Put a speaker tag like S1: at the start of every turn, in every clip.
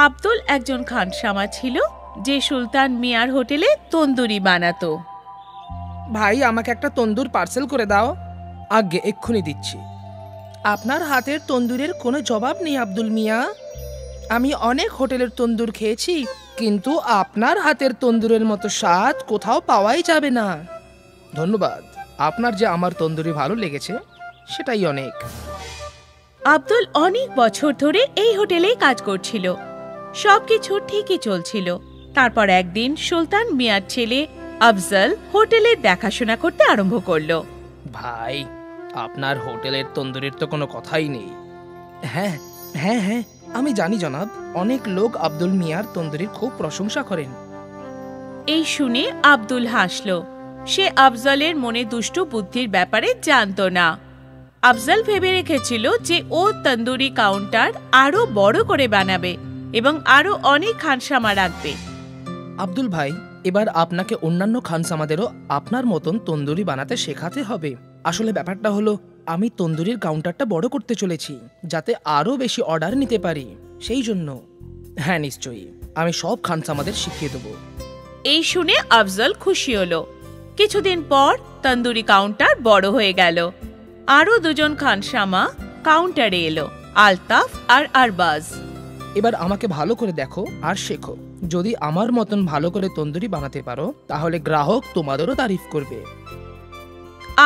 S1: আব্দুল একজন খানসামা ছিল যে সুলতান মিয়ার হোটেলে তন্দুরি বানাতো।
S2: ভাই, আমাকে একটা তন্দুর পার্সেল করে দাও। আগে এক্ষুনি দিচ্ছি। আপনার হাতের তন্দুরের কোনো জবাব নেই আব্দুল মিয়া। আমি অনেক হোটেলের তন্দুর খেয়েছি, কিন্তু আপনার হাতের তন্দুরের মতো স্বাদ কোথাও পাওয়াই যাবে না। ধন্যবাদ, আপনার যে আমার তন্দুরি ভালো লেগেছে সেটাই অনেক।
S1: আব্দুল অনেক বছর ধরে এই হোটেলেই কাজ করছিল। সবকিছু ঠিকই চলছিল। তারপর একদিন সুলতান মিয়ার ছেলে আফজল হোটেলের দেখাশোনা করতে আরম্ভ করলো।
S2: ভাই, আপনার হোটেলের তন্দুরির তো কোনো কথাই নেই। হ্যাঁ হ্যাঁ হ্যাঁ, আমি জানি জনাব। অনেক লোক আব্দুল মিয়ার তন্দুরির খুব প্রশংসা করেন।
S1: এই শুনে আব্দুল হাসল। সে আফজলের মনে দুষ্টু বুদ্ধির ব্যাপারে জানতো না। আফজল ভেবে রেখেছিল যে ও তন্দুরি কাউন্টার আরো বড় করে বানাবে এবং আরো অনেক খানসামা রাখবে।
S2: আব্দুল ভাই, এবার আপনাকে অন্যান্য খানসামাদেরও আপনার মতন তন্দুরি বানাতে শেখাতে হবে। আসলে ব্যাপারটা হলো, আমি তন্দুরির কাউন্টারটা বড় করতে চলেছি যাতে আরো বেশি অর্ডার নিতে পারি, সেই জন্য। হ্যাঁ নিশ্চয়ই, আমি সব খানসামাদের শিখিয়ে দেবো।
S1: এই শুনে আফজল খুশি হলো। কিছুদিন পর তন্দুরি কাউন্টার বড় হয়ে গেল। আরো দুজন খানসামা কাউন্টারে এলো, আলতাফ আর আরবাজ।
S2: এবার আমাকে ভালো করে দেখো আর শেখো। যদি আমার মতন ভালো করে তন্দুরি বানাতে পারো তাহলে গ্রাহক তোমাদেরও তারিফ করবে।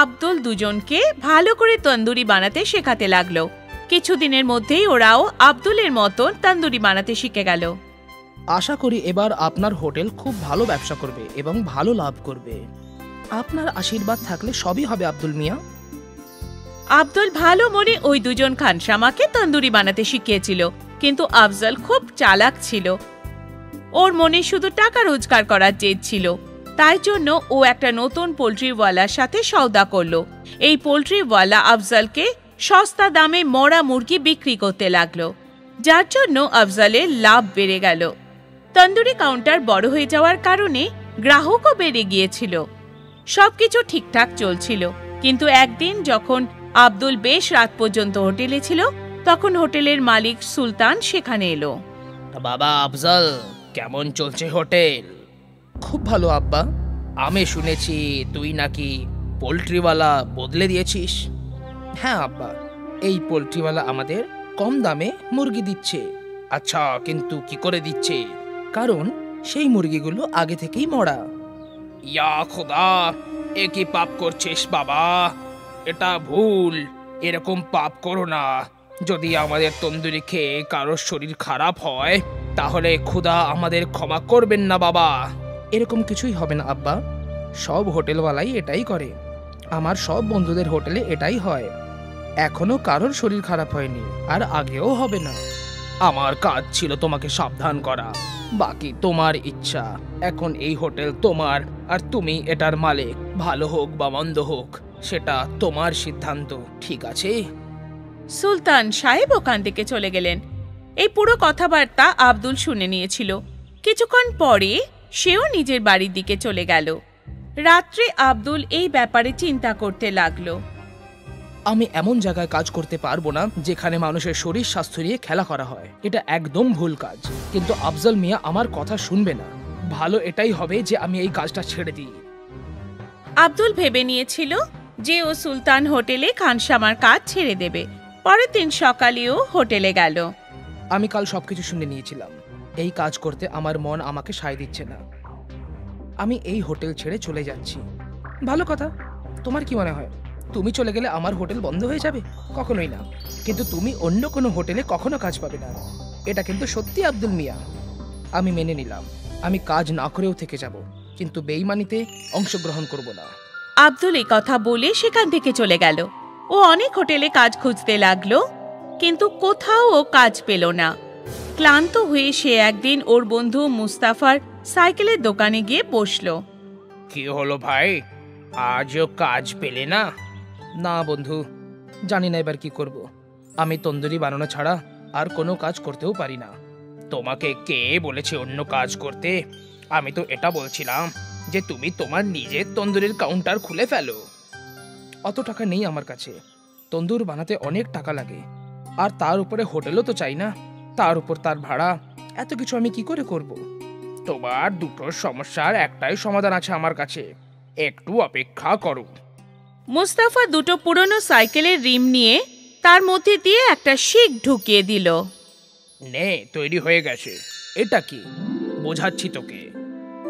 S1: আব্দুল দুজনকে ভালো করে তন্দুরি বানাতে শেখাতে লাগলো। কিছুদিনের মধ্যেই ওরাও আব্দুলের মতন তন্দুরি বানাতে শিখে গেল।
S2: আশা করি এবার আপনার হোটেল খুব ভালো ব্যবসা করবে এবং ভালো লাভ করবে। আপনার আশীর্বাদ থাকলে সবই হবে আব্দুল মিয়া।
S1: আব্দুল ভালো মনে ওই দুজন খানসামাকে তন্দুরি বানাতে শিখিয়েছিল, কিন্তু আফজল খুব চালাক ছিল। ওর মনে শুধু টাকা রোজগার করার জেদ ছিল। তাই জন্য ও একটা নতুন পোল্ট্রিওয়ালার সাথে সওদা করলো। এই পোল্ট্রিওয়ালা আফজলকে সস্তা দামে মরা মুরগি বিক্রি করতে লাগলো, যার জন্য আফজলের লাভ বেড়ে গেল। তন্দুরি কাউন্টার বড় হয়ে যাওয়ার কারণে গ্রাহকও বেড়ে গিয়েছিল। সবকিছু ঠিকঠাক চলছিল, কিন্তু একদিন যখন আব্দুল বেশ রাত পর্যন্ত হোটেলে ছিল, তখন হোটেলের মালিক সুলতান সেখানে এলো।
S2: বাবা আফজল, কেমন চলছে হোটেল? খুব ভালো আব্বা। আমি শুনেছি তুই নাকি পোল্ট্রিওয়ালা বদলে দিয়েছিস। হ্যাঁ আব্বা, এই পোল্ট্রিওয়ালা আমাদের কম দামে মুরগি দিচ্ছে। আচ্ছা, কিন্তু কি করে দিচ্ছে? কারণ সেই মুরগিগুলো আগে থেকেই মরা। ইয়া খোদা, এ কি পাপ করছিস বাবা? এটা ভুল। এরকম পাপ করো না। যদি আমাদের তন্দুরি খেয়ে কারোর শরীর খারাপ হয় তাহলে খোদা আমাদের ক্ষমা করবেন না বাবা। এরকম কিছুই হবে না আব্বা। সব হোটেলওয়ালাই এটাই করে। আমার সব বন্ধুদের হোটেলে এটাই হয়। এখনো কারোর শরীর খারাপ হয়নি, আর আগেও হবে না। আমার কাজ ছিল তোমাকে সাবধান করা, বাকি তোমার ইচ্ছা। এখন এই হোটেল তোমার, আর তুমি এটার মালিক। ভালো হোক বা মন্দ হোক সেটা তোমার সিদ্ধান্ত, ঠিক আছে?
S1: সুলতান সাহেব ওখান থেকে চলে গেলেন। এই পুরো কথাবার্তা আব্দুল শুনে নিয়েছিল। কিছুক্ষণ পরে সেও নিজের বাড়ির দিকে চলে গেল। রাত্রে আব্দুল এই ব্যাপারে চিন্তা করতে লাগলো।
S2: আমি এমন জায়গায় কাজ করতে পারবো না যেখানে মানুষের শরীর স্বাস্থ্য নিয়ে খেলা করা হয়। এটা একদম ভুল কাজ। কিন্তু আফজল মিয়া আমার কথা শুনবে না। ভালো এটাই হবে যে আমি এই কাজটা ছেড়ে দিই।
S1: আব্দুল ভেবে নিয়েছিল যে ও সুলতান হোটেলে খানসামার কাজ ছেড়ে দেবে। পরের দিন সকালেও হোটেলে গেল।
S2: আমি কাল সবকিছু শুনে নিয়েছিলাম। এই কাজ করতে আমার মন আমাকে সায় দিচ্ছে না। আমি এই হোটেল ছেড়ে চলে যাচ্ছি। ভালো কথা। তোমার কি মনে হয় তুমি চলে গেলে আমার হোটেল বন্ধ হয়ে যাবে? কখনোই না। কিন্তু তুমি অন্য কোনো হোটেলে কখনো কাজ পাবে না। এটা কিন্তু সত্যি আব্দুল মিয়া। আমি মেনে নিলাম। আমি কাজ না করেও থেকে যাব, কিন্তু বেইমানিতে অংশগ্রহণ করব না।
S1: আব্দুল এই কথা বলে সেখান থেকে চলে গেল। ও অনেক হোটেলে কাজ খুঁজতে লাগলো, কিন্তু কোথাও ও কাজ পেল না। ক্লান্ত হয়ে সে একদিন ওর বন্ধু মুস্তাফার সাইকেলের দোকানে গিয়ে বসলো।
S2: কি হলো ভাই, আজও কাজ পেলে না? না বন্ধু, জানি না এবার কি করব। আমি তন্দুরি বানানো ছাড়া আর কোনো কাজ করতেও পারি না। তোমাকে কে বলেছে অন্য কাজ করতে? আমি তো এটা বলছিলাম যে তুমি তোমার নিজের তন্দুরির কাউন্টার খুলে ফেলো। অত টাকা নেই আমার কাছে। তন্দুর বানাতে অনেক টাকা লাগে, আর তার উপরে হোটেলও তো চাই না। তার উপর তার ভাড়া, এত কিছু আমি কি করে করব? তোমার দুটো সমস্যার একটাই সমাধান আছে আমার কাছে, একটু অপেক্ষা করো।
S1: মুস্তাফা দুটো পুরনো সাইকেলের রিম নিয়ে তার মধ্যে দিয়ে একটা শিক ঢুকিয়ে দিল।
S2: নে, তৈরি হয়ে গেছে। এটা কি? বোঝাচ্ছি তোকে।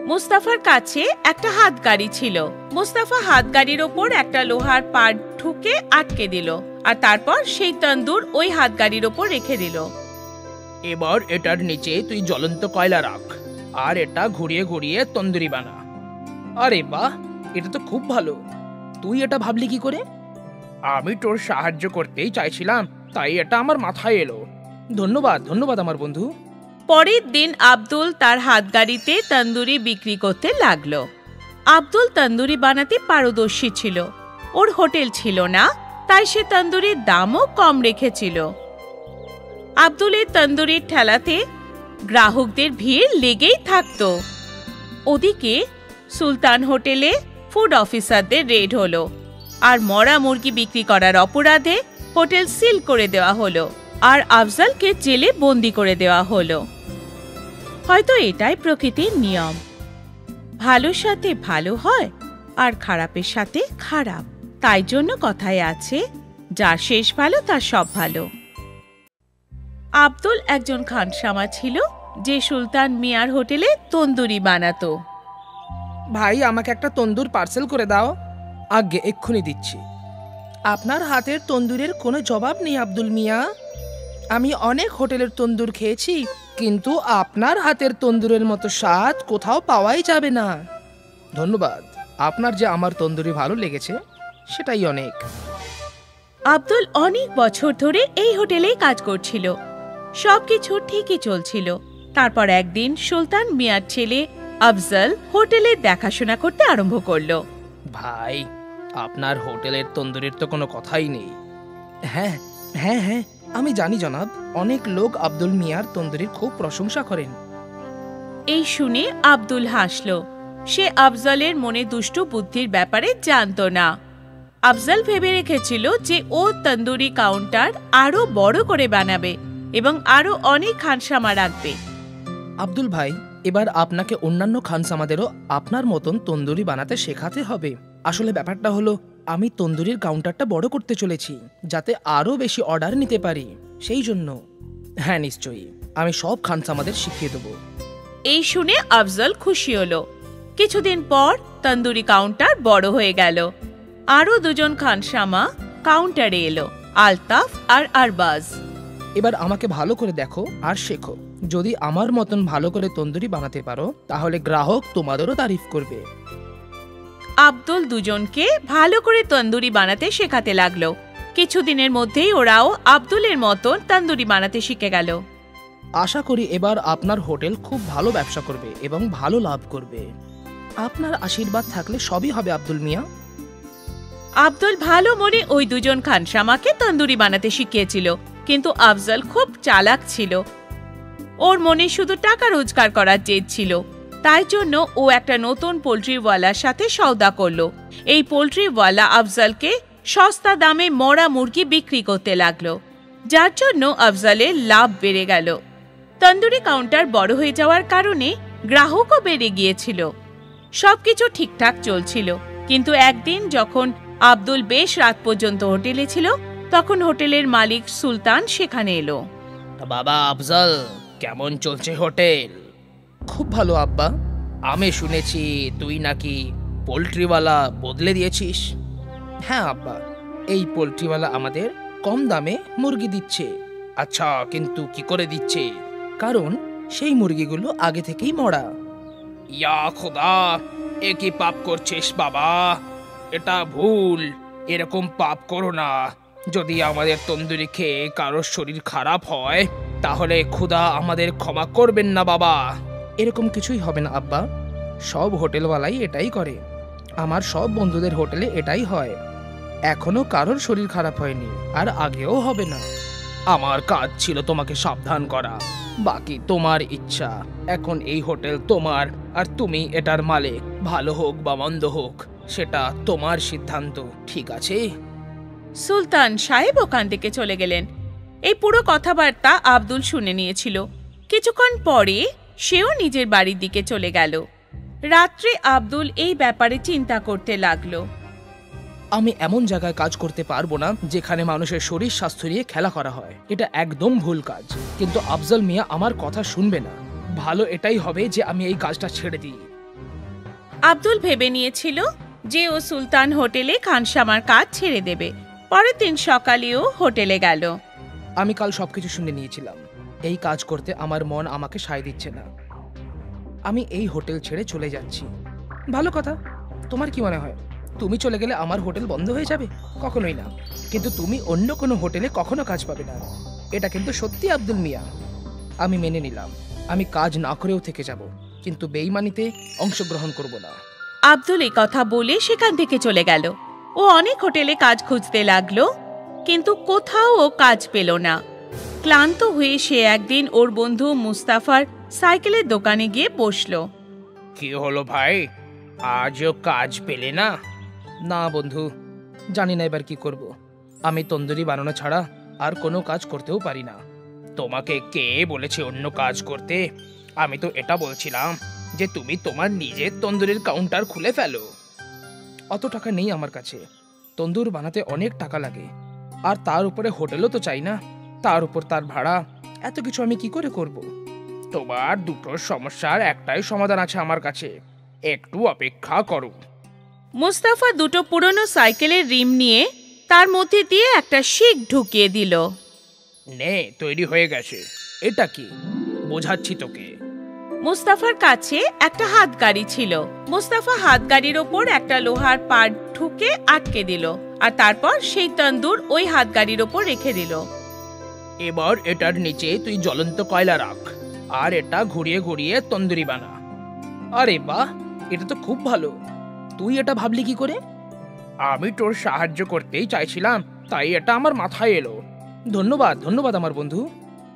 S1: মুস্তাফার কাছে একটা হাতগাড়ি ছিল। মুস্তাফা হাতগাড়ির ওপর একটা লোহার পাট ঢুকে আটকে দিল, আর তারপর সেই তন্দুর ওই হাতগাড়ির ওপর রেখে দিল।
S2: এবার এটার নিচে তুই জ্বলন্ত কয়লা রাখ, আর এটা ঘুরিয়ে ঘুরিয়ে তন্দুরি বানা। আরে বাহ, এটা তো খুব ভালো। তুই এটা ভাবলি কি করে? আমি তোর সাহায্য করতেই চাইছিলাম, তাই এটা আমার মাথায় এলো। ধন্যবাদ ধন্যবাদ আমার বন্ধু।
S1: পরের দিন আব্দুল তার হাতগাড়িতে তন্দুরি বিক্রি করতে লাগলো। আব্দুল তন্দুরি বানাতে পারদর্শী ছিল। ওর হোটেল ছিল না, তাই সে তন্দুরির দামও কম রেখেছিল। আব্দুলের তন্দুরির ঠেলাতে গ্রাহকদের ভিড় লেগেই থাকতো। ওদিকে সুলতান হোটেলে ফুড অফিসারদের রেড হলো, আর মরা মুরগি বিক্রি করার অপরাধে হোটেল সিল করে দেওয়া হলো, আর আফজালকে জেলে বন্দি করে দেওয়া হলো। হয়তো এটাই প্রকৃতির নিয়ম, ভালোর সাথে ভালো হয় আর খারাপের সাথে খারাপ। তাই জন্য কথায় আছে, যার শেষ ভালো তার সব ভালো। আব্দুল একজন খানসামা ছিল, যে সুলতান মিয়ার হোটেলে তন্দুরি বানাতো।
S2: ভাই, আমাকে একটা তন্দুর পার্সেল করে দাও। আগে এক্ষুনি দিচ্ছি। আপনার হাতের তন্দুরের কোনো জবাব নেই আব্দুল মিয়া। আমি অনেক হোটেলের তন্দুর খেয়েছি, কিন্তু আপনার হাতের তন্দুরের মতো স্বাদ কোথাও পাওয়াই যাবে না। ধন্যবাদ, আপনার যে আমার তন্দুরি ভালো লেগেছে সেটাই অনেক।
S1: আব্দুল অনেক বছর ধরে এই হোটেলেই কাজ করছিল। সবকিছু ঠিকই চলছিল। তারপর একদিন সুলতান মিয়ার ছেলে আফজল হোটেলে দেখাশোনা করতে আরম্ভ করলো।
S2: ভাই, আপনার হোটেলের তন্দুরির তো কোনো কথাই নেই। হ্যাঁ হ্যাঁ হ্যাঁ, আমি জানি জনাব, অনেক লোক আব্দুল মিয়ার তন্দুরির খুব প্রশংসা করেন।
S1: এই শুনে আব্দুল হাসল। সে আফজলের মনে দুষ্ট বুদ্ধির ব্যাপারে জানতো না। আফজল ভেবে রেখেছিল যে ও তন্দুরি কাউন্টার আরো বড় করে বানাবে এবং আরো অনেক খানসামা রাখবে।
S2: আব্দুল ভাই, এবার আপনাকে অন্যান্য খানসামাদেরও আপনার মতন তন্দুরি বানাতে শেখাতে হবে। আসলে ব্যাপারটা হলো, আমি তন্দুরির কাউন্টারটা বড় করতে চলেছি, যাতে আরো বেশি অর্ডার নিতে পারি, সেই জন্য। হ্যাঁ নিশ্চয়ই, আমি সব খানসামাদের শিখিয়ে দেবো।
S1: এই শুনে আফজল খুশি হলো। কিছুদিন পর তন্দুরি কাউন্টার বড় হয়ে গেল। আরো দুজন খানসামা কাউন্টারে এলো, আলতাফ আর আরবাজ।
S2: এবার আমাকে ভালো করে দেখো আর শেখো। যদি আমার মতন ভালো করে তন্দুরি বানাতে পারো, তাহলে গ্রাহক তোমাদেরও তারিফ করবে।
S1: আব্দুল দুজনকে ভালো করে তন্দুরি বানাতে শেখাতে লাগলো। কিছুদিনের মধ্যেই ওরাও আব্দুলের মতন তন্দুরি বানাতে শিখে গেল।
S2: আশা করি এবার আপনার হোটেল খুব ভালো ব্যবসা করবে এবং ভালো লাভ করবে। আপনার আশীর্বাদ থাকলে সবই হবে আব্দুল মিয়া।
S1: আব্দুল ভালো মনে ওই দুজন খানসামাকে তন্দুরি বানাতে শিখিয়েছিল, কিন্তু আফজল খুব চালাক ছিল। ওর মনে শুধু টাকা রোজগার করার জেদ ছিল। তাই জন্য ও একটা নতুন পোল্ট্রিওয়ালার সাথে সওদা করলো। এই পোল্ট্রিওয়ালা আফজলকে সস্তা দামে মরা মুরগি বিক্রি করতে লাগলো, যার জন্য আফজলের লাভ বেড়ে গেল। তন্দুরি কাউন্টার বড় হয়ে যাওয়ার কারণে গ্রাহকও বেড়ে গিয়েছিল। সবকিছু ঠিকঠাক চলছিল, কিন্তু একদিন যখন আব্দুল বেশ রাত পর্যন্ত হোটেলে ছিল, তখন হোটেলের মালিক সুলতান সেখানে এলো।
S2: বাবা আফজল, কেমন চলছে হোটেল? খুব ভালো আব্বা। আমি শুনেছি তুই নাকি পোল্ট্রিওয়ালা বদলে দিয়েছিস। হ্যাঁ আব্বা, এই পোল্ট্রিওয়ালা আমাদের কম দামে মুরগি দিচ্ছে। আচ্ছা, কিন্তু কি করে দিচ্ছে? কারণ সেই মুরগিগুলো আগে থেকেই মরা। ইয়া খোদা, এ কি পাপ করছিস বাবা? এটা ভুল, এরকম পাপ করো না। যদি আমাদের তন্দুরি খেয়ে কারোর শরীর খারাপ হয়, তাহলে খোদা আমাদের ক্ষমা করবেন না বাবা। এরকম কিছুই হবে না আব্বা, সব হোটেলওয়ালাই এটাই করে। আমার সব বন্ধুদের হোটেলে এটাই হয়। এখনো কারোর শরীর খারাপ হয়নি, আর আগেও হবে না। আমার কাজ ছিল তোমাকে সাবধান করা, বাকি তোমার ইচ্ছা। এখন এই হোটেল তোমার, আর তুমি এটার মালিক। ভালো হোক বা মন্দ হোক, সেটা তোমার সিদ্ধান্ত, ঠিক আছে?
S1: সুলতান সাহেব ওখান থেকে চলে গেলেন। এই পুরো কথাবার্তা আব্দুল শুনে নিয়েছিল, কিছুক্ষণ পরে সেও নিজের বাড়ির দিকে চলে গেল। রাত্রে আব্দুল এই ব্যাপারে চিন্তা করতে লাগলো।
S2: আমি এমন জায়গায় কাজ করতে পারবো না যেখানে মানুষের শরীর স্বাস্থ্য নিয়ে খেলা করা হয়। এটা একদম ভুল কাজ। কিন্তু আফজল মিয়া আমার কথা শুনবে না। ভালো এটাই হবে যে আমি এই কাজটা ছেড়ে দিই।
S1: আব্দুল ভেবে নিয়েছিল যে ও সুলতান হোটেলে খানসামার কাজ ছেড়ে দেবে। পরের দিন সকালেও হোটেলে গেল।
S2: আমি কাল সবকিছু শুনে নিয়েছিলাম। এই কাজ করতে আমার মন আমাকে সায় দিচ্ছে না। আমি এই হোটেল ছেড়ে চলে যাচ্ছি। ভালো কথা। তোমার কি মনে হয় তুমি চলে গেলে আমার হোটেল বন্ধ হয়ে যাবে? কখনোই না। কিন্তু তুমি অন্য কোনো হোটেলে কখনো কাজ পাবে না। এটা কিন্তু সত্যি আব্দুল মিয়া। আমি মেনে নিলাম। আমি কাজ না করেও থেকে যাব, কিন্তু বেঈমানিতে অংশগ্রহণ করব না।
S1: আব্দুল এই কথা বলে সেখান থেকে চলে গেল। ও অনেক হোটেলে কাজ খুঁজতে লাগলো, কিন্তু কোথাও ও কাজ পেল না। ক্লান্ত হয়ে সে একদিন ওর বন্ধু মুস্তাফার সাইকেলের দোকানে গিয়ে বসলো।
S2: কি হলো ভাই, আজও কাজ পেলে না? না বন্ধু, জানি না এবার কি করব। আমি তন্দুরি বানানো ছাড়া আর কোনো কাজ করতেও পারি না। তোমাকে কে বলেছে অন্য কাজ করতে? আমি তো এটা বলছিলাম যে তুমি তোমার নিজের তন্দুরির কাউন্টার খুলে ফেলো। অত টাকা নেই আমার কাছে। তন্দুর বানাতে অনেক টাকা লাগে, আর তার উপরে হোটেলও তো চাই না। তার উপর তার ভাড়া, এত কিছু আমি কি করে করব? তোমার দুটো সমস্যার একটাই সমাধান আছে আমার কাছে, একটু অপেক্ষা করো।
S1: মুস্তাফা দুটো পুরনো সাইকেলের রিম নিয়ে তার মধ্যে দিয়ে একটা শিক ঢুকিয়ে দিল।
S2: নে, তৈরি হয়ে গেছে। এটা কি? বোঝাচ্ছি তোকে।
S1: মুস্তাফার কাছে একটা হাতগাড়ি ছিল। মুস্তাফা হাতগাড়ির ওপর একটা লোহার পাট ঠুকে আটকে দিল, আর তারপর সেই তন্দুর ওই হাতগাড়ির ওপর রেখে দিল।
S2: এবার এটার নিচে তুই জ্বলন্ত কয়লা রাখ, আর এটা ঘুরিয়ে ঘুরিয়ে তন্দুরি বানা। আরে বাহ, এটা তো খুব ভালো। তুই এটা ভাবলি কি করে? আমি তোর সাহায্য করতেই চাইছিলাম, তাই এটা আমার মাথায় এলো। ধন্যবাদ ধন্যবাদ আমার বন্ধু।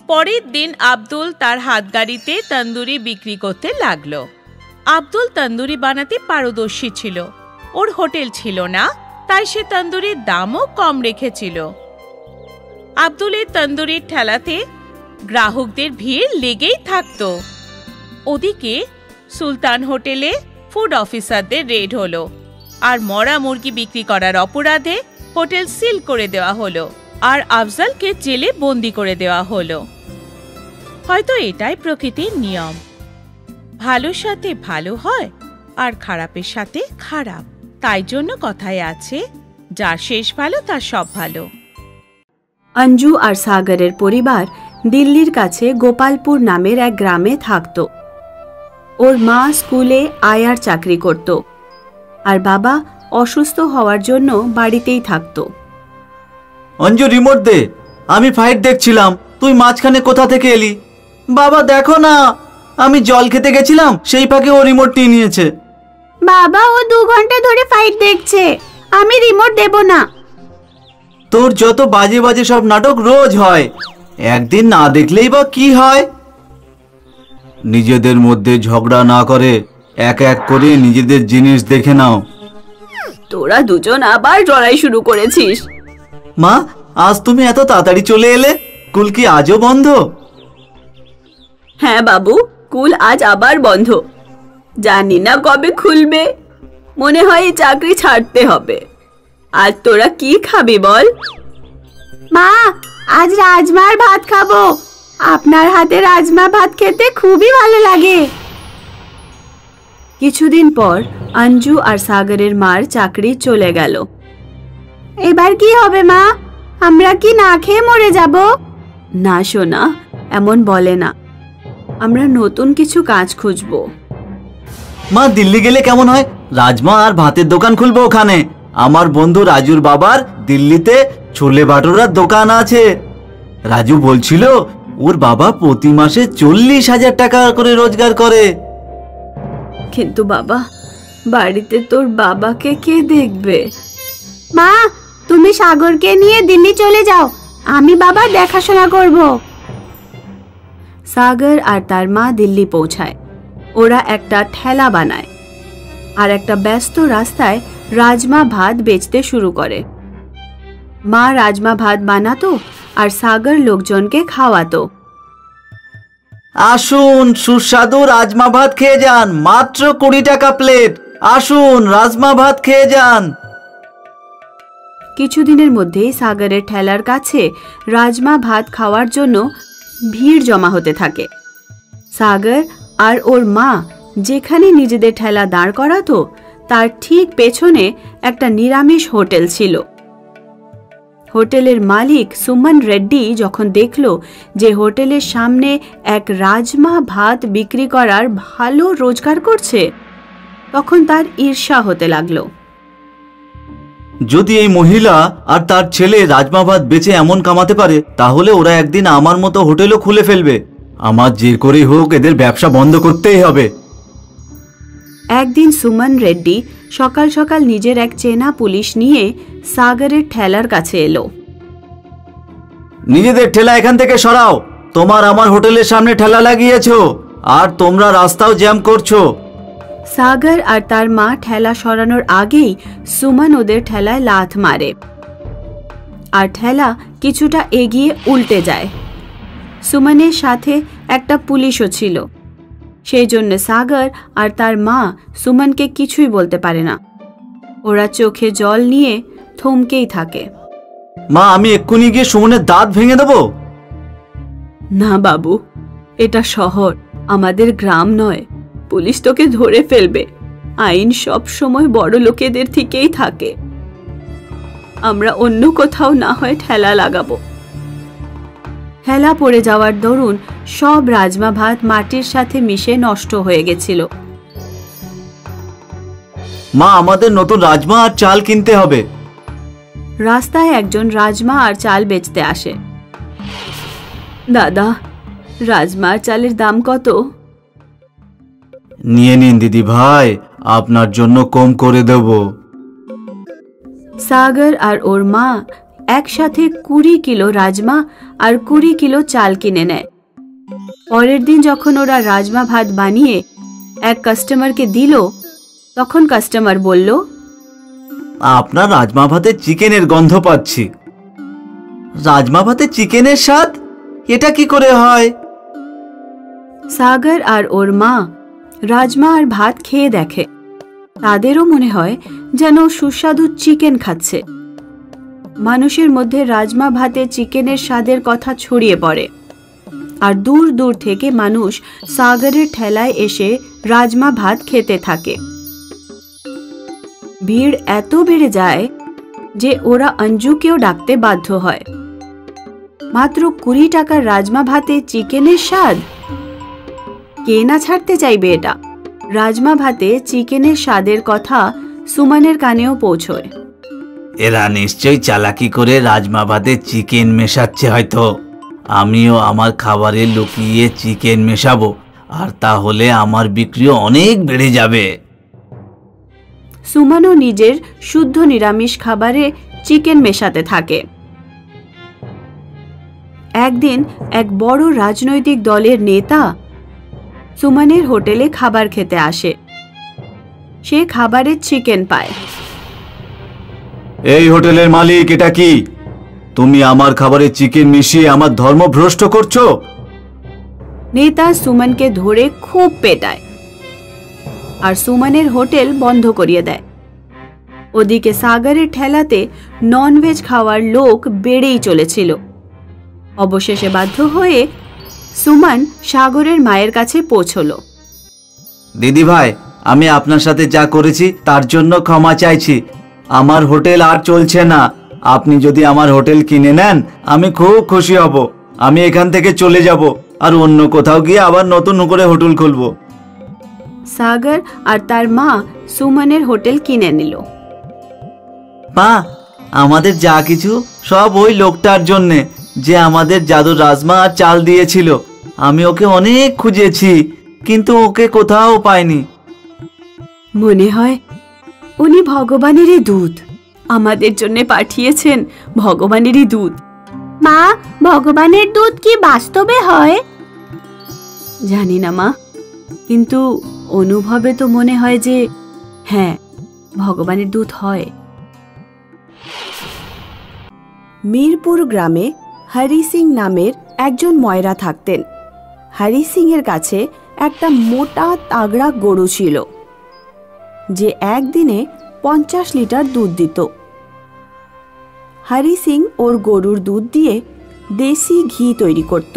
S1: পরের দিন আব্দুল তার হাতগাড়িতে তন্দুরি বিক্রি করতে লাগলো। আব্দুল তন্দুরি বানাতে পারদর্শী ছিল। ওর হোটেল ছিল না, তাই সে তন্দুরির দামও কম রেখেছিল। আব্দুলের তন্দুরির ঠেলাতে গ্রাহকদের ভিড় লেগেই থাকতো। ওদিকে সুলতান হোটেলে ফুড অফিসারদের রেড হলো, আর মরা মুরগি বিক্রি করার অপরাধে হোটেল সিল করে দেওয়া হলো, আর আফজলকে জেলে বন্দি করে দেওয়া হলো। হয়তো এটাই প্রকৃতির নিয়ম। ভালোর সাথে ভালো হয় আর খারাপের সাথে খারাপ। তাই জন্য কথায় আছে, যার শেষ ভালো তার সব ভালো।
S3: অঞ্জু আর সাগরের পরিবার দিল্লির কাছে গোপালপুর নামের এক গ্রামে থাকত। ওর মা স্কুলে আয়ার চাকরি করত, আর বাবা অসুস্থ হওয়ার জন্য বাড়িতেই থাকত।
S4: অঞ্জু, রিমোট দে। আমি ফাইট দেখছিলাম, তুই মাঝখানে কোথা থেকে এলি? বাবা দেখো না, আমি জল খেতে গেছিলাম, সেই ফাঁকে ও রিমোট নিয়ে নিয়েছে।
S3: বাবা, ও 2 ঘন্টা ধরে ফাইট দেখছে, আমি রিমোট দেব না।
S4: তোর যত বাজে বাজে সব নাটক রোজ হয়, একদিন না দেখলেই বা কি হয়? নিজেদের মধ্যে ঝগড়া না করে এক এক করে নিজেদের জিনিস দেখে নাও।
S3: তোরা দুজন আবার লড়াই শুরু করেছিস।
S4: মা, আজ তুমি এত তাড়াতাড়ি চলে এলে? স্কুল কি আজও বন্ধ?
S3: হ্যাঁ বাবু, স্কুল আজ আবার বন্ধ। জানি না কবে খুলবে। মনে হয় এই চাকরি ছাড়তে হবে। আজ তোরা কি খাবি বল? মা, আজ রাজমার ভাত খাবো। আপনার হাতে রাজমা ভাত খেতে খুবই ভালো লাগে। কিছুদিন পর অঞ্জু আর সাগরের মার চাকরি চলে গেল। এবার কি হবে মা? আমরা কি না খেয়ে মরে যাব? না সোনা, এমন বলে না। আমরা নতুন কিছু কাজ খুঁজবো।
S4: মা, দিল্লি গেলে কেমন হয়? রাজমা আর ভাতের দোকান খুলবো ওখানে। আমার বন্ধু রাজুর বাবার দিল্লিতে ছোলে ভাটুরার দোকান আছে। রাজু বলছিল ওর বাবা প্রতি মাসে 40,000 টাকা করে রোজগার করে।
S3: কিন্তু বাবা, বাড়িতে তোর বাবাকে কে দেখবে? মা, তুমি সাগরকে নিয়ে দিল্লি চলে যাও, আমি বাবা দেখাশোনা করব। সাগর আর তার মা দিল্লি পৌঁছায়। ওরা একটা ঠেলা বানায় আর একটা ব্যস্ত রাস্তায় রাজমা ভাত বেচতে শুরু করে। মা রাজমা ভাত বানাতো আর সাগর লোকজনকে খাওয়াতো।
S4: আসুন, সুস্বাদু রাজমা ভাত খেয়ে যান, মাত্র 20 টাকা প্লেট। আসুন, রাজমা ভাত খেয়ে যান।
S3: কিছুদিনের মধ্যেই সাগরের ঠেলার কাছে রাজমা ভাত খাওয়ার জন্য ভিড় জমা হতে থাকে। সাগর আর ওর মা যেখানে নিজেদের ঠেলা দাঁড় করাতো তার ঠিক পেছনে একটা নিরামিষ হোটেল ছিল। হোটেলের মালিক সুমন রেড্ডি যখন দেখল যে হোটেলের সামনে এক রাজমা ভাত বিক্রি করার ভালো রোজগার করছে, তখন তার ঈর্ষা হতে লাগলো।
S4: যদি এই মহিলা আর তার ছেলে রাজমা ভাত বেচে এমন কামাতে পারে, তাহলে ওরা একদিন আমার মতো হোটেলও খুলে ফেলবে। আমার যে করেই হোক এদের ব্যবসা বন্ধ করতেই হবে।
S3: একদিন সুমন রেড্ডি সকাল সকাল নিজের এক চেনা পুলিশ নিয়ে সাগরের ঠেলার কাছে এলো।
S4: নিজেদের ঠেলা এখান থেকে সরাও। তোমার আমার হোটেলের সামনে ঠেলা লাগিয়েছো আর তোমরা রাস্তাও জ্যাম করছো।
S3: সাগর আর তার মা ঠেলা সরানোর আগেই সুমন ওদের ঠেলায় লাথ মারে আর ঠেলা কিছুটা এগিয়ে উল্টে যায়। সুমনের সাথে একটা পুলিশও ছিল, সেই জন্য সাগর আর তার মা সুমনকে কিছুই বলতে পারে না। ওরা চোখে জল নিয়ে থমকেই থাকে।
S4: মা, আমি এক্ষুনি গিয়ে সুমনের দাঁত ভেঙে দেবো।
S3: না বাবু, এটা শহর, আমাদের গ্রাম নয়। পুলিশ তোকে ধরে ফেলবে। আইন সব সময় বড় লোকেদের থেকেই থাকে। আমরা অন্য কোথাও না হয় ঠেলা লাগাবো। ঠেলা পড়ে যাওয়ার দরুন সব রাজমা ভাত মাটির সাথে মিশে নষ্ট হয়ে গেছিল।
S4: মা, আমাদের নতুন রাজমা আর চাল কিনতে হবে।
S3: রাস্তায় একজন রাজমা আর চাল বেচতে আসে। দাদা, রাজমা আর চালের দাম কত?
S4: নিয়ে নিন দিদি ভাই, আপনার জন্য কম করে দেব।
S3: সাগর আর ওর মা একসাথে 20 কিলো রাজমা আর 20 কিলো চাল কিনে নেয়। পরের দিন যখন ওরা রাজমা ভাত বানিয়ে এক কাস্টমারকে দিল, তখন কাস্টমার বলল,
S4: আপনার রাজমা ভাতে চিকেনের গন্ধ পাচ্ছি। রাজমা ভাতে চিকেনের স্বাদ? এটা কি করে হয়?
S3: সাগর আর ওর মা রাজমা আর ভাত খেয়ে দেখে। তাদেরও মনে হয় যেন সুস্বাদু চিকেন খাচ্ছে। মানুষের মধ্যে রাজমা ভাতে চিকেনের স্বাদের কথা ছড়িয়ে পড়ে আর দূর দূর থেকে মানুষ সাগরের ঠেলায় এসে রাজমা ভাত খেতে থাকে। ভিড় এত বেড়ে যায় যে ওরা অঞ্জুকেও ডাকতে বাধ্য হয়। মাত্র 20 টাকার রাজমা ভাতে চিকেনের স্বাদ? কে না ছাড়তে চাইবে এটা? রাজমা ভাতে চিকেনের স্বাদের কথা সুমনের কানেও পৌঁছয়।
S4: এরা নিশ্চয়ই চালাকি করে রাজমা ভাতে চিকেন মেশাচ্ছে হয়তো। আমিও আমার খাবারে লুকিয়ে চিকেন মেশাবো, আর তাহলে আমার বিক্রিও অনেক বেড়ে যাবে।
S3: সুমনও নিজের শুদ্ধ নিরামিষ খাবারে চিকেন মেশাতে থাকে। একদিন এক বড় রাজনৈতিক দলের নেতা সুমনের হোটেলে খাবার খেতে আসে। সে খাবারে চিকেন পায়।
S4: এই হোটেলের মালিক, এটা কি? তুমি আমার খাবারে চিকেন মিশিয়ে আমার ধর্ম ভ্রষ্ট করছো।
S3: নেতা সুমনকে ধরে খুব পেটায় আর সুমনের হোটেল বন্ধ করিয়ে দেয়। ওদিকে সাগরের ঠেলাতে ননভেজ খাওয়ার লোক বেড়েই চলেছিল। অবশেষে বাধ্য হয়ে সুমন সাগরের মায়ের কাছে পৌঁছলো।
S4: দিদি ভাই, আমি আপনার সাথে যা করেছি তার জন্য ক্ষমা চাইছি। আমার হোটেল আর চলছে না। আপনি যদি আমার হোটেল কিনে নেন, আমি খুব খুশি হব। আমি এখান থেকে চলে যাব আর অন্য কোথাও গিয়ে আবার নতুন করে হোটেল খুলব।
S3: সাগর আর তার মা সুমনের হোটেল কিনে নিল।
S4: মা, আমাদের যা কিছু সব ওই লোকটার জন্যে, যে আমাদের জাদুর রাজমা আর চাল দিয়েছিল। আমি ওকে অনেক খুঁজেছি, কিন্তু ওকে কোথাও পাইনি।
S3: মনে হয় উনি ভগবানেরই দূত, আমাদের জন্য পাঠিয়েছেন ভগবানেরই দূত। মা, ভগবানের দূত কি বাস্তবে হয়? জানি না মা, কিন্তু অনুভবে তো মনে হয় যে হ্যাঁ, ভগবানের দূত হয়। মিরপুর গ্রামে হরি সিং নামের একজন ময়রা থাকতেন। হরি সিং এর কাছে একটা মোটা তাগড়া গরু ছিল, যে একদিনে 50 লিটার দুধ দিত। হরি সিং ওর গরুর দুধ দিয়ে দেশি ঘি তৈরি করত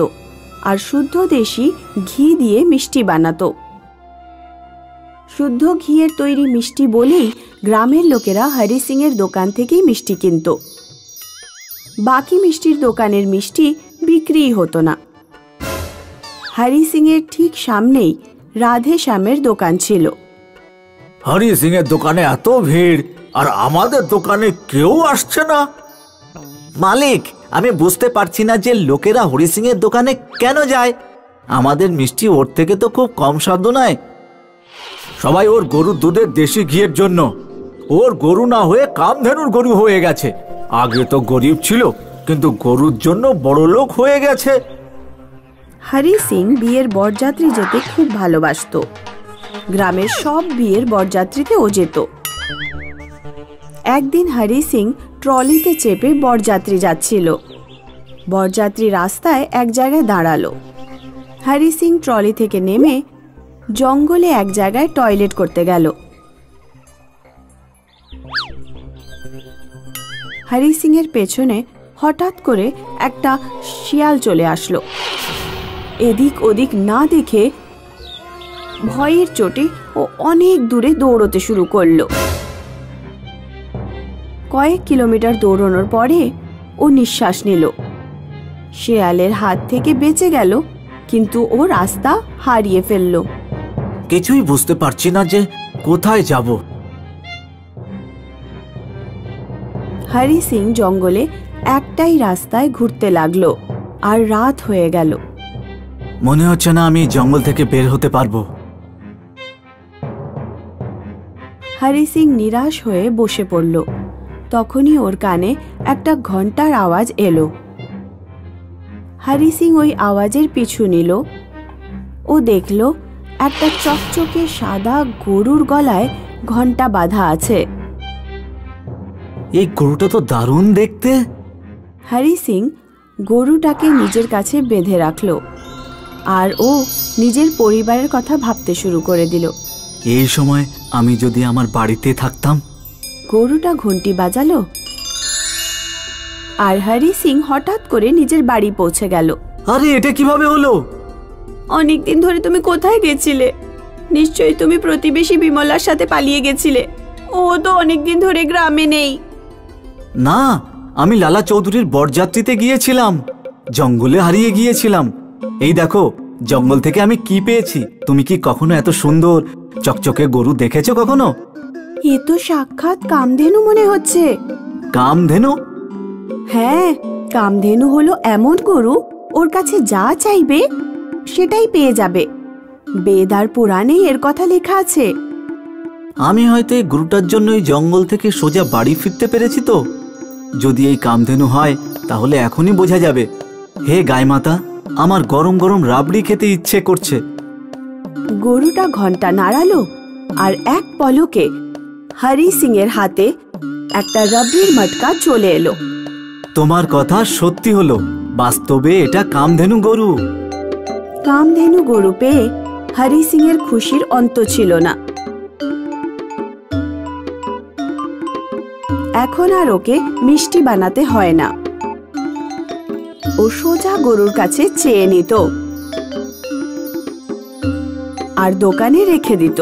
S3: আর শুদ্ধ দেশি ঘি দিয়ে মিষ্টি বানাতো। শুদ্ধ ঘিয়ের তৈরি মিষ্টি বলেই গ্রামের লোকেরা হরি সিং এর দোকান থেকেই মিষ্টি কিনত। বাকি মিষ্টির দোকানের মিষ্টি বিক্রি হতো না। হরি সিং এর ঠিক সামনেই রাধে শ্যামের দোকান ছিল।
S4: হরি সিং এর দোকানে এত ভিড়, আর আমাদের দোকানে কেউ আসছে না। মালিক, আমি বুঝতে পারছি না যে লোকেরা হরি সিং এর দোকানে কেন যায়। আমাদের মিষ্টি ওর থেকে তো খুব কম স্বাদ নয়। সবাই ওর গরুর দুধের দেশি ঘিয়ের জন্য। ওর গরু না হয়ে কামধেনুর গরু হয়ে গেছে। আগে তো গরিব ছিল, কিন্তু গরুর জন্য বড় লোক হয়ে গেছে।
S3: হরি সিং বিয়ের বরযাত্রী যেতে খুব ভালোবাসত। গ্রামের সব বিয়ের বরযাত্রীতে ও যেত। একদিন হরি সিং ট্রলিতে চেপে বরযাত্রী যাচ্ছিল। বরযাত্রী রাস্তায় এক জায়গায় দাঁড়ালো। হরি সিং ট্রলি থেকে নেমে জঙ্গলে এক জায়গায় টয়লেট করতে গেল। হরি সিং এর পেছনে হঠাৎ করে একটা শিয়াল চলে আসলো। এদিক ওদিক না দেখে ভয়ের চোটে ও অনেক দূরে দৌড়তে শুরু করলো। কয়েক কিলোমিটার দৌড়ানোর পরে ও নিঃশ্বাস নিল। শিয়ালের হাত থেকে বেঁচে গেল, কিন্তু ও রাস্তা হারিয়ে ফেলল।
S4: কিছুই বুঝতে পারছি না যে কোথায় যাব।
S3: হরি সিং জঙ্গলে একটাই রাস্তায় ঘুরতে লাগলো, আর রাত হয়ে গেল।
S4: মনে হচ্ছে না আমি জঙ্গল থেকে বের হতে পারবো।
S3: হরি সিং নিরাশ হয়ে বসে পড়ল। তখনই ওর কানে একটা ঘন্টার আওয়াজ এলো। হরি সিং ওই আওয়াজের পিছু নিল। ও দেখল একটা চকচকে সাদা গরুর গলায় ঘন্টা বাঁধা আছে।
S4: এই গরুটা তো দারুণ দেখতে।
S3: হরি সিং গরুটাকে নিজের কাছে বেঁধে রাখল, আর ও নিজের পরিবারের কথা ভাবতে শুরু করে দিল।
S4: এই সময় আমি যদি আমার বাড়িতে থাকতাম।
S3: গরুটা ঘন্টি বাজালো, আর হরি সিং হঠাৎ করে নিজের বাড়ি পৌঁছে গেল।
S4: আরে, এটা কিভাবে হলো?
S3: অনেকদিন ধরে তুমি কোথায় গেছিলে? নিশ্চয়ই তুমি প্রতিবেশী বিমলার সাথে পালিয়ে গেছিলে। ও তো অনেকদিন ধরে গ্রামে নেই।
S4: না, আমি লালা চৌধুরীর বরযাত্রীতে গিয়েছিলাম। জঙ্গলে হারিয়ে গিয়েছিলাম। এই দেখো, জঙ্গল থেকে আমি কি পেয়েছি। তুমি কি কখনো এত সুন্দর চকচকে গরু দেখেছো কখনো?
S3: এ তো সাক্ষাৎ কামধেনু মনে হচ্ছে।
S4: কামধেনু?
S3: হ্যাঁ, কামধেনু হলো এমন গরু, ওর কাছে যা চাইবে সেটাই পেয়ে যাবে। বেদ আর পুরাণে এর কথা লেখা আছে।
S4: আমি হয়তো এই গরুটার জন্যই জঙ্গল থেকে সোজা বাড়ি ফিরতে পেরেছি। তো যদি এই কামধেনু হয়, তাহলে এখনই বোঝা যাবে। হে গায় মাতা, আমার গরম গরম রাবড়ি খেতে ইচ্ছে করছে।
S3: গরুটা ঘন্টা নাড়ালো, আর এক পলকে হরি সিং এর হাতে একটা রাবড়ির মটকা চলে এলো।
S4: তোমার কথা সত্যি হলো। বাস্তবে এটা কামধেনু গরু।
S3: কামধেনু গরু পেয়ে হরি সিং এর খুশির অন্ত ছিল না। এখন আর ওকে মিষ্টি বানাতে হয় না। ও সোজা গরুর কাছে চেয়ে নিত আর দোকানে রেখে দিত।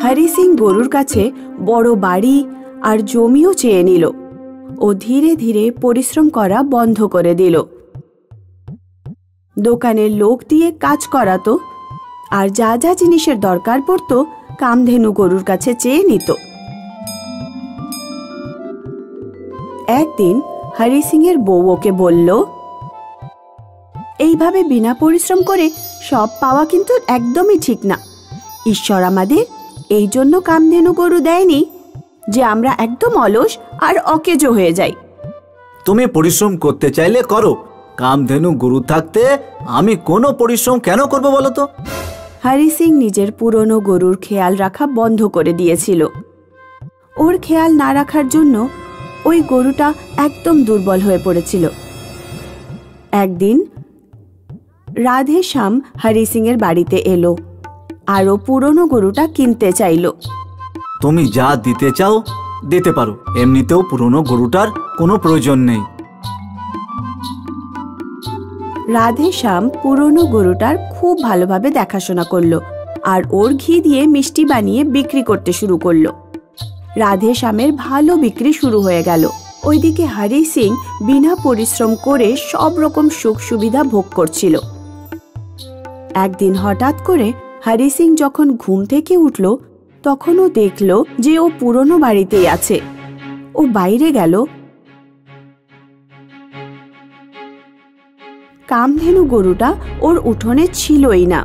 S3: হরি সিং গরুর কাছে বড় বাড়ি আর জমিও চেয়ে নিল। ও ধীরে ধীরে পরিশ্রম করা বন্ধ করে দিল। দোকানের লোক দিয়ে কাজ করাতো, আর যা যা জিনিসের দরকার পড়তো কামধেনু গরুর কাছে চেয়ে নিত। একদিন হরি সিং এর বউ ওকে বলল, এইভাবে বিনা পরিশ্রম করে সব পাওয়া কিন্তু একদমই ঠিক না। ঈশ্বর আমাদের এই জন্য কামধেনু গরু দেয়নি যে আমরা একদম অলস আর অকেজো হয়ে যাই।
S4: তুমি পরিশ্রম করতে চাইলে করো। কামধেনু গরু থাকতে আমি কোনো পরিশ্রম কেন করব বলো তো?
S3: হরি সিং নিজের পুরনো গরুর খেয়াল রাখা বন্ধ করে দিয়েছিল। ওর খেয়াল না রাখার জন্য ওই গরুটা একদম দুর্বল হয়ে পড়েছিল। একদিন রাধে শ্যাম হরি সিং এর বাড়িতে এলো আর ও পুরনো গরুটা কিনতে চাইল।
S4: তুমি যা দিতে চাও দিতে পারো, এমনিতেও পুরনো গরুটার কোনো প্রয়োজন নেই।
S3: রাধে শ্যাম পুরনো গরুটার খুব ভালোভাবে দেখাশোনা করলো আর ওর ঘি দিয়ে মিষ্টি বানিয়ে বিক্রি করতে শুরু করলো। রাধে শ্যামের ভালো বিক্রি শুরু হয়ে গেল। ওইদিকে হরি সিং বিনা পরিশ্রম করে সব রকম সুখ সুবিধা ভোগ করছিল। একদিন হঠাৎ করে হরি সিং যখন ঘুম থেকে উঠল তখন ও দেখল যে ও পুরনো বাড়িতেই আছে। ও বাইরে গেল। কামধেনু গরুটা ওর উঠোনে ছিলই না।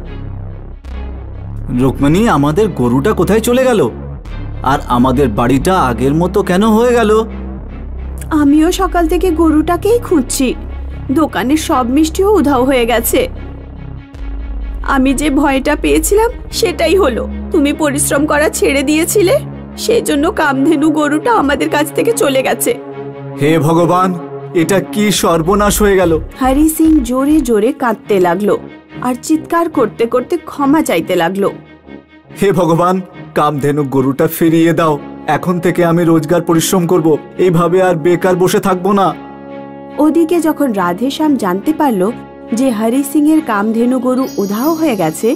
S4: রুকমিনী, আমাদের গরুটা কোথায় চলে গেল? আর আমাদের বাড়িটা আগের মতো কেন হয়ে গেল?
S3: আমিও সকাল থেকে গরুটাকেই খুঁজছি। দোকানের সব মিষ্টিও উধাও হয়ে গেছে। আমি যে ভয়টা পেয়েছিলাম সেটাই হলো। তুমি পরিশ্রম করা ছেড়ে দিয়েছিলে, সেই জন্য কামধেনু গরুটা আমাদের কাছ থেকে চলে গেছে।
S4: হে ভগবান, এটা কি সর্বনাশ হয়ে গেল!
S3: হরি সিং জোরে জোরে কাঁদতে লাগলো আর চিৎকার করতে করতে ক্ষমা চাইতে লাগলো।
S4: হে ভগবান, কামধেনু গরুটা ফিরিয়ে দাও। এখন থেকে আমি রোজগার পরিশ্রম করব, এইভাবে আর বেকার বসে থাকবো না।
S3: ওদিকে যখন রাধে শ্যাম জানতে পারল যে হরি সিং এর কামধেনু গরু উধাও হয়ে গেছে,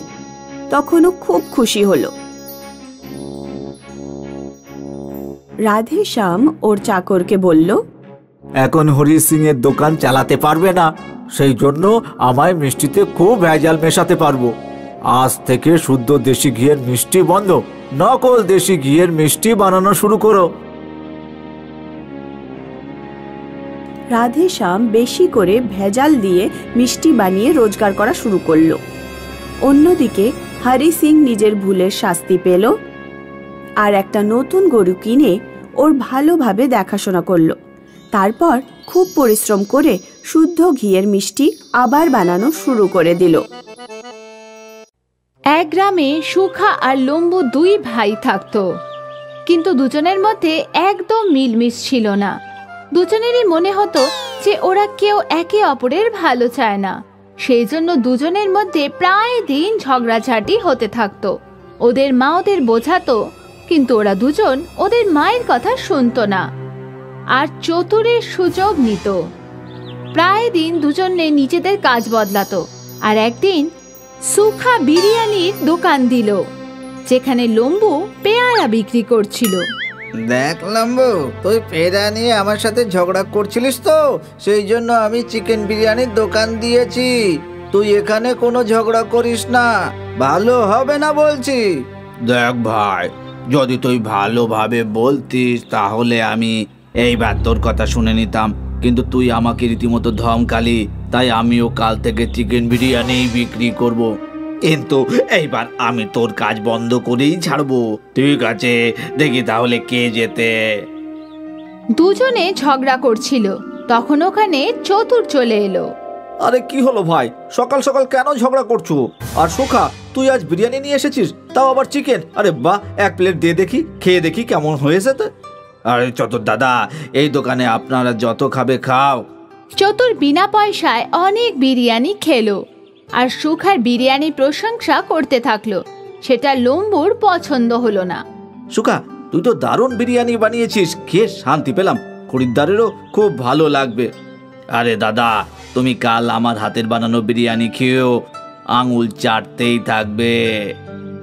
S3: তখনও খুব খুশি হলো। রাধে শ্যাম ওর চাকরকে বলল,
S4: এখন হরি সিং এর দোকান চালাতে পারবে না, সেই জন্য আমায় মিষ্টিতে খুব ভেজাল মেশাতে পারবো। আজ থেকে শুদ্ধ দেশি ঘিয়ের মিষ্টি বন্ধ, নকল দেশি ঘিয়ের মিষ্টি বানানো শুরু করো।
S3: রাধে শ্যাম বেশি করে ভেজাল দিয়ে মিষ্টি বানিয়ে রোজগার করা শুরু করলো। অন্যদিকে হরি সিং নিজের ভুলের শাস্তি পেল আর একটা নতুন গরু কিনে ওর ভালোভাবে দেখাশোনা করলো। তারপর খুব পরিশ্রম করে শুদ্ধ ঘিয়ের মিষ্টি আবার বানানো শুরু করে দিল।
S5: এক গ্রামে সুখা আর লম্বু দুই ভাই থাকতো, কিন্তু দুজনের মধ্যে একদম মিলমিশ ছিল না। দুজনেরই মনে হতো যে ওরা কেউ একে অপরের ভালো চায় না। সেই জন্য দুজনের মধ্যে প্রায় দিন ঝগড়াঝাটি হতে থাকতো। ওদের মা ওদের বোঝাতো, কিন্তু ওরা দুজন ওদের মায়ের কথা শুনতো না আর চতুরের সুযোগ নিত। প্রায় দিন দুজনে নিজেদের কাজ বদলাতো। আর একদিন সুখা বিরিয়ানির দোকান দিল, যেখানে লম্বু পেয়ারা বিক্রি করছিল।
S6: দেখ লম্বু, তুই পেয়ারা নিয়ে আমার সাথে ঝগড়া করছিলিস তো, সেই জন্য আমি চিকেন বিরিয়ানির দোকান দিয়েছি। তুই এখানে কোনো ঝগড়া করিস না, ভালো হবে না বলছি।
S7: দেখ ভাই, যদি তুই ভালোভাবে বলতিস তাহলে আমি এইবার তোর কথা শুনে নিতাম, কিন্তু তুই আমাকে রীতিমতো ধমকালি, তাই আমিও কাল থেকে চিকেন বিরিয়ানি বিক্রি করব। কিন্তু এইবার আমি তোর কাজ বন্ধ করেই ছাড়বো। ঠিক আছে, দেখি তাহলে কে জেতে।
S5: দুজনে ঝগড়া করছিল, তখন ওখানে চতুর চলে এলো।
S6: আরে কি হলো ভাই, সকাল সকাল কেন ঝগড়া করছো? আর সুখা, তুই আজ বিরিয়ানি নিয়ে এসেছিস, তাও আবার চিকেন। আরে বাহ, এক প্লেট দিয়ে দেখি, খেয়ে দেখি কেমন হয়েছে। তো
S7: আরে চতুর দাদা, এই দোকানে আপনারা যত খাবে খাও।
S5: চতুর বিনা পয়সায় অনেক বিরিয়ানি খেলো আর সুখার বিরিয়ানির প্রশংসা করতে থাকলো। সেটা লম্বুর পছন্দ হলো না।
S7: সুখা, তুই তো দারুণ বিরিয়ানি বানিয়েছিস, খেয়ে শান্তি পেলাম, খরিদ্দারেরও খুব ভালো লাগবে। আরে দাদা, তুমি কাল আমার হাতের বানানো বিরিয়ানি খেয়েও আঙুল চাটতেই থাকবে।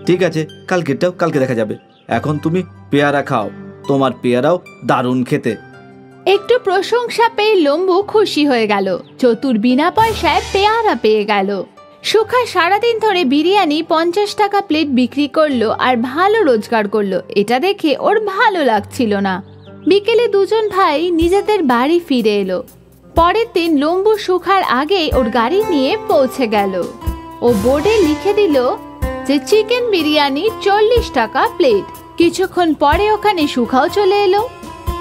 S6: ঠিক আছে, কালকেরটাও কালকে দেখা যাবে। এখন তুমি পেয়ারা খাও, তোমার পেয়ারাও দারুণ খেতে।
S5: একটু প্রশংসা পেয়ে লম্বু খুশি হয়ে গেল। চতুর বিনা পয়সায় পেয়ারা পেয়ে গেল। সুখা সারাদিন ধরে বিরিয়ানি 50 টাকা প্লেট বিক্রি করলো আর ভালো রোজগার করলো। এটা দেখে ওর ভালো লাগছিল না। বিকেলে দুজন ভাই নিজেদের বাড়ি ফিরে এলো। পরের দিন লম্বু সুখার আগে ওর গাড়ি নিয়ে পৌঁছে গেল। ও বোর্ডে লিখে দিল যে চিকেন বিরিয়ানি 40 টাকা প্লেট। কিছুক্ষণ পরে ওখানে সুখাও চলে এলো।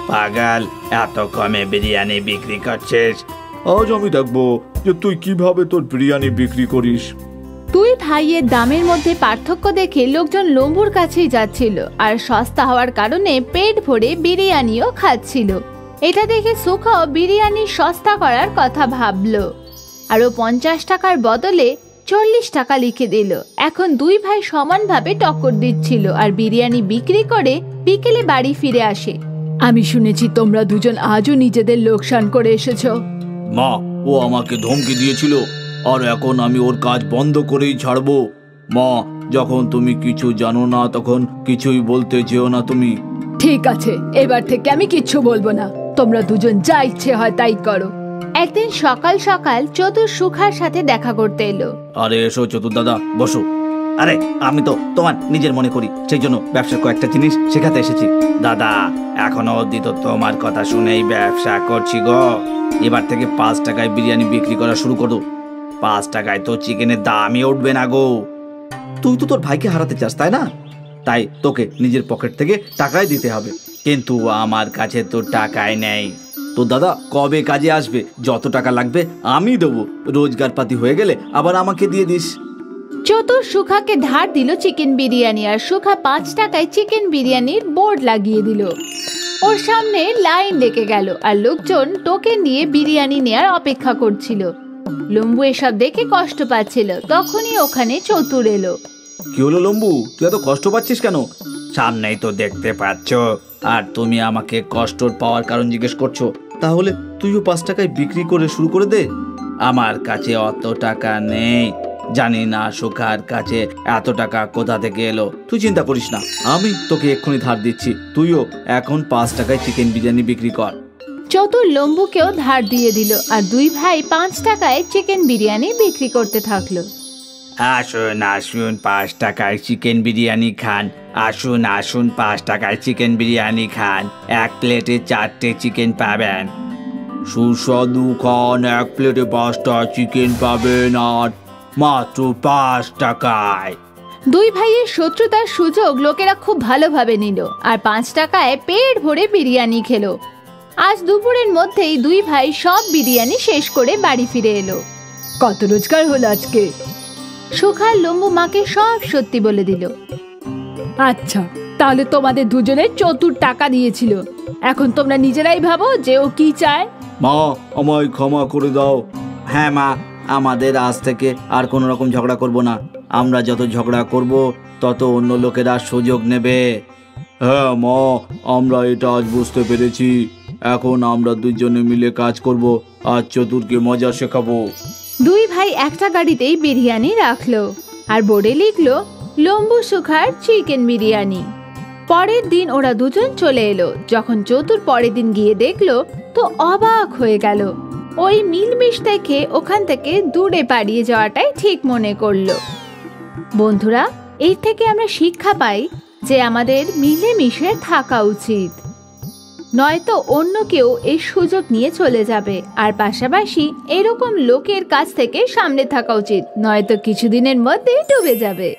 S7: পাগল, এত কমে বিরিয়ানি বিক্রি করছিস?
S6: আজ আমি দেখবো যে তুই কিভাবে তোর বিরিয়ানি বিক্রি করিস।
S5: দুই ভাইয়ের দামের মধ্যে পার্থক্য দেখে লোকজন লম্বুর কাছেই যাচ্ছিল আর সস্তা হওয়ার কারণে পেট ভরে বিরিয়ানিও খাচ্ছিল। এটা দেখে সুখাও বিরিয়ানি সস্তা করার কথা ভাবলো। আর ও 50 টাকার বদলে 40 টাকা লিখে দিল। এখন দুই ভাই সমানভাবে টক্কর দিচ্ছিল আর বিরিয়ানি বিক্রি করে বিকেলে বাড়ি ফিরে আসে। আমি শুনেছি তোমরা দুজন আজও নিজেদের লোকসান করে এসেছো।
S7: মা, ও আমাকে ধমকি দিয়েছিল আর এখন আমি ওর কাজ বন্ধ করেই ছাড়বো। মা, যখন তুমি কিছু জানো না তখন কিছুই বলতে যেও না তুমি।
S5: ঠিক আছে, এবার থেকে আমি কিচ্ছু বলবো না। তোমরা দুজন যা ইচ্ছে হয় তাই করো। একদিন সকাল সকাল চতুর সুখার সাথে দেখা করতে এলো।
S7: আরে এসো চতুর দাদা, বসো। আরে আমি তো তোমার নিজের মনে করি, সেই জন্য ব্যবসার কয়েকটা জিনিস শেখাতে এসেছি। দাদা, এখনো অবধি তো তোমার কথা শুনেই ব্যবসা করছি গো। এবার থেকে 5 টাকায় বিরিয়ানি বিক্রি করা শুরু করো। 5 টাকায় তো চিকেনের দামই উঠবে না গো। তুই তো তোর ভাইকে হারাতে চাস, তাই না? তাই তোকে নিজের পকেট থেকে টাকাই দিতে হবে। কিন্তু আমার কাছে তো টাকাই নেই। তো দাদা কবে কাজে আসবে? যত টাকা লাগবে আমি দেবো। রোজগার পাতি হয়ে গেলে আবার আমাকে দিয়ে দিস।
S5: চতুর সুখাকে ধার দিল চিকেন বিরিয়ানি আর সুখা 5 টাকায় চিকেন বিরিয়ানির বোর্ড লাগিয়ে দিল। ওর সামনে লাইন লেগে গেল আর লোকজন টোকেন নিয়ে বিরিয়ানি নেয়ার অপেক্ষা করছিল। লম্বু এসব দেখে কষ্ট পাচ্ছিল। তখনই ওখানে চতুর এলো।
S7: কি হলো লম্বু, তুই এত কষ্ট পাচ্ছিস কেন? সামনেই তো দেখতে পাচ্ছ, আর তুমি আমাকে কষ্ট পাওয়ার কারণ জিজ্ঞেস করছো। তাহলে তুইও 5 টাকায় বিক্রি করে শুরু করে দে। আমার কাছে অত টাকা নেই। জানি না সুখার কাছে এত টাকা কোথা থেকে এলো। তুই চিন্তা করিস না, আমি তোকে এক্ষুনি ধার দিচ্ছি। তুইও এখন 5 টাকায় চিকেন বিরিয়ানি বিক্রি কর।
S5: চতুর লম্বুকেও ধার দিয়ে দিল আর দুই ভাই 5 টাকায় চিকেন বিরিয়ানি বিক্রি করতে থাকলো।
S7: আসুন আসুন, 5 টাকায় চিকেন বিরিয়ানি খান। আসুন আসুন, 5 টাকায় চিকেন বিরিয়ানি খান। 1 প্লেটে 4টে চিকেন পাবেন। সুস্বাদু খান, 1 প্লেটে 5টা চিকেন পাবেন আর মাত্র 5 টাকায়।
S5: দুই ভাইয়ের শত্রুতার সুযোগ লোকেরা খুব ভালোভাবে নিল আর 5 টাকায় পেট ভরে বিরিয়ানি খেলো। আজ দুপুরের মধ্যেই দুই ভাই সব বিরিয়ানি শেষ করে বাড়ি ফিরে এলো। কত রোজগার হলো আজকে? সুখার লম্বু মাকে সব সত্যি বলে দিল। আচ্ছা, তাহলে তোমাদের দুজনের চতুর টাকা দিয়েছিল। এখন তোমরা নিজেরাই ভাবো যে ও কি চায়।
S7: মা, আমায় ক্ষমা করে দাও। হ্যাঁ মা, আমাদের আজ থেকে আর কোনো রকম ঝগড়া করব না। আমরা যত ঝগড়া করব তত অন্য লোকেরা সুযোগ নেবে। হ্যাঁ মা, আমরা এটা আজ বুঝতে পেরেছি। এখন আমরা দুজনে মিলে কাজ করব আর চতুরকে মজা শেখাবো।
S5: দুই ভাই একটা গাড়িতেই বিরিয়ানি রাখলো আর বোর্ডে লিখলো লম্বু সুখার চিকেন বিরিয়ানি। পরের দিন ওরা দুজন চলে এলো। যখন চতুর পরের দিন গিয়ে দেখলো তো অবাক হয়ে গেল। ওই মিলমিশ থেকে ওখান থেকে দূরে পালিয়ে যাওয়াটাই ঠিক মনে করলো। বন্ধুরা, এর থেকে আমরা শিক্ষা পাই যে আমাদের মিলেমিশে থাকা উচিত, নয়তো অন্য কেউ এই সুযোগ নিয়ে চলে যাবে। আর পাশাপাশি এরকম লোকের কাছ থেকে সামনে থাকা উচিত, নয়তো কিছুদিনের মধ্যেই ডুবে যাবে।